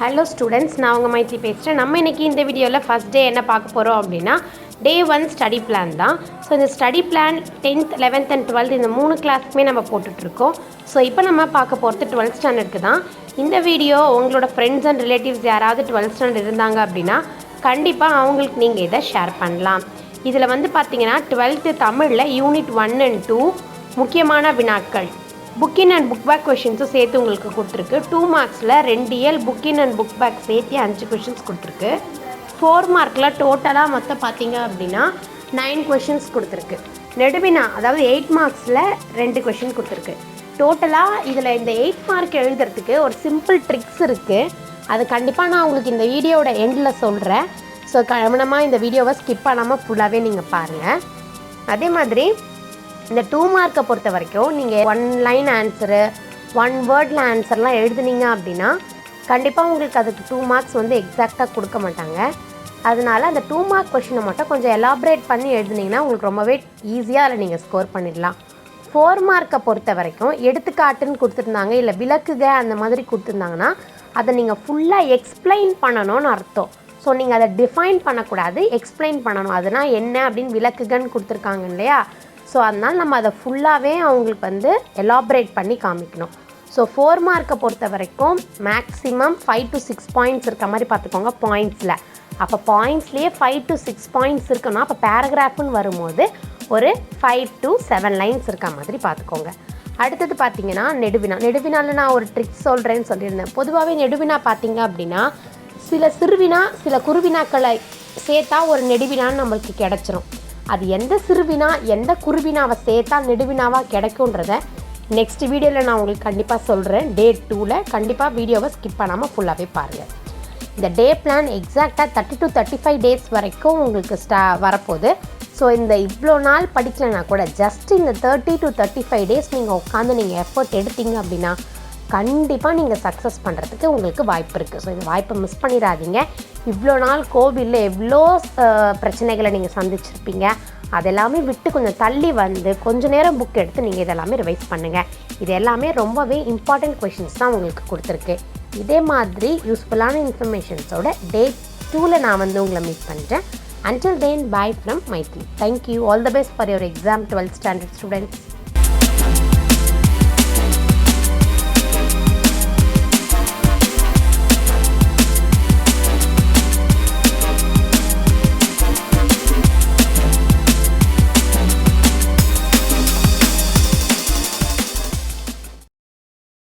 Hello students, நான் உங்கள் மைத்ரி பேசுகிறேன். நம்ம இன்றைக்கி இந்த வீடியோவில் ஃபஸ்ட் டே என்ன பார்க்க போகிறோம் அப்படின்னா Day 1 ஸ்டடி பிளான் தான். ஸோ இந்த study plan 10th 11th and 12th இந்த 3 கிளாஸுக்குமே நம்ம போட்டுட்ருக்கோம். ஸோ இப்போ நம்ம பார்க்க போகிறது 12th ஸ்டாண்டர்டுக்கு தான். இந்த வீடியோ உங்களோட ஃப்ரெண்ட்ஸ் அண்ட் ரிலேட்டிவ்ஸ் யாராவது 12th ஸ்டாண்டர்ட் இருந்தாங்க அப்படின்னா கண்டிப்பாக அவங்களுக்கு நீங்கள் இதை ஷேர் பண்ணலாம். இதில் வந்து பார்த்தீங்கன்னா 12th தமிழில் யூனிட் 1 and 2 முக்கியமான வினாக்கள் புக்கின் அண்ட் புக் பேக் கொஷின்ஸும் சேர்த்து உங்களுக்கு கொடுத்துருக்கு. 2 மார்க்ஸில் 2 இயல் புக்கின் அண்ட் புக் பேக் சேர்த்து 5 கொஷின்ஸ் கொடுத்துருக்கு. 4 மார்க்கில் டோட்டலாக மொத்தம் பார்த்தீங்க அப்படின்னா 9 கொஷின்ஸ் கொடுத்துருக்கு. நெடுவினா அதாவது 8 மார்க்ஸில் 2 கொஷின் கொடுத்துருக்கு. டோட்டலாக இதில் இந்த 8 மார்க் எழுதுறதுக்கு ஒரு சிம்பிள் ட்ரிக்ஸ் இருக்குது. அது கண்டிப்பாக நான் உங்களுக்கு இந்த வீடியோவோட எண்டில் சொல்கிறேன். ஸோ கவனமாக இந்த வீடியோவை ஸ்கிப் பண்ணாமல் ஃபுல்லாகவே நீங்கள் பாருங்கள். அதே மாதிரி இந்த 2 மார்க்கை பொறுத்த வரைக்கும் நீங்கள் 1 லைன் ஆன்சரு 1 வேர்டில் ஆன்சர்லாம் எழுதுனீங்க அப்படின்னா கண்டிப்பாக உங்களுக்கு அதுக்கு 2 மார்க்ஸ் வந்து எக்ஸாக்டாக கொடுக்க மாட்டாங்க. அதனால் அந்த 2 மார்க் கொஷினை மட்டும் கொஞ்சம் எலாபரேட் பண்ணி எழுதுனீங்கன்னா உங்களுக்கு ரொம்பவே ஈஸியாக அதில் நீங்கள் ஸ்கோர் பண்ணிடலாம். 4 மார்க்கை பொறுத்த வரைக்கும் எடுத்துக்காட்டுன்னு கொடுத்துருந்தாங்க, இல்லை விளக்குக அந்த மாதிரி கொடுத்துருந்தாங்கன்னா அதை நீங்கள் ஃபுல்லாக எக்ஸ்பிளைன் பண்ணணும்னு அர்த்தம். ஸோ நீங்கள் அதை டிஃபைன் பண்ணக்கூடாது, எக்ஸ்பிளைன் பண்ணணும். அதனால் என்ன அப்படின்னு விளக்குகன்னு கொடுத்துருக்காங்க இல்லையா? ஸோ அதனால் நம்ம அதை ஃபுல்லாகவே அவங்களுக்கு வந்து எலாபரேட் பண்ணி காமிக்கணும். ஸோ 4 மார்க்கை பொறுத்த வரைக்கும் மேக்ஸிமம் 5 to 6 பாயிண்ட்ஸ் இருக்க மாதிரி பார்த்துக்கோங்க பாயிண்ட்ஸில். அப்போ பாயிண்ட்ஸ்லேயே 5 to 6 பாயிண்ட்ஸ் இருக்குன்னா அப்போ பேராகிராஃப்னு வரும்போது ஒரு 5 to 7 லைன்ஸ் இருக்க மாதிரி பார்த்துக்கோங்க. அடுத்தது பார்த்தீங்கன்னா நெடுவினாவில் நான் ஒரு ட்ரிக்ஸ் சொல்கிறேன்னு சொல்லியிருந்தேன். பொதுவாகவே நெடுவினா பார்த்தீங்க அப்படின்னா சில சிறுவினா சில குறுவினாக்களை சேர்த்தா ஒரு நெடுவினான்னு நம்மளுக்கு கிடச்சிரும். அது எந்த சிறுவினா எந்த குறுவினாவை சேர்த்தா நெடுவினாவாக கிடைக்குன்றத நெக்ஸ்ட் வீடியோவில் நான் உங்களுக்கு கண்டிப்பாக சொல்கிறேன். Day 2ல் கண்டிப்பாக வீடியோவை ஸ்கிப் பண்ணாமல் ஃபுல்லாகவே பாருங்கள். இந்த டே பிளான் எக்ஸாக்டாக 30 to 35 டேஸ் வரைக்கும் உங்களுக்கு வரப்போகுது. ஸோ இந்த இவ்வளோ நாள் படிக்கலைன்னா கூட ஜஸ்ட் இந்த 30 to 35 டேஸ் நீங்கள் உட்காந்து நீங்கள் எஃபர்ட் எடுத்தீங்க அப்படின்னா கண்டிப்பாக நீங்கள் சக்ஸஸ் பண்ணுறதுக்கு உங்களுக்கு வாய்ப்பு இருக்குது. ஸோ இந்த வாய்ப்பை மிஸ் பண்ணிடாதீங்க. இவ்வளோ நாள் கோவிலில் எவ்வளோ பிரச்சனைகளை நீங்கள் சந்திச்சிருப்பீங்க. அதெல்லாமே விட்டு கொஞ்சம் தள்ளி வந்து கொஞ்சம் நேரம் புக் எடுத்து நீங்கள் இதெல்லாமே ரிவைஸ் பண்ணுங்கள். இது எல்லாமே ரொம்பவே இம்பார்ட்டண்ட் கொஷின்ஸ் தான் உங்களுக்கு கொடுத்துருக்கு. இதே மாதிரி யூஸ்ஃபுல்லான இன்ஃபர்மேஷன்ஸோட Day 2ல் நான் வந்து உங்களை மீட் பண்ணுறேன். Until then, bye from Mythri. Thank you. All the best for your exam 12th standard students.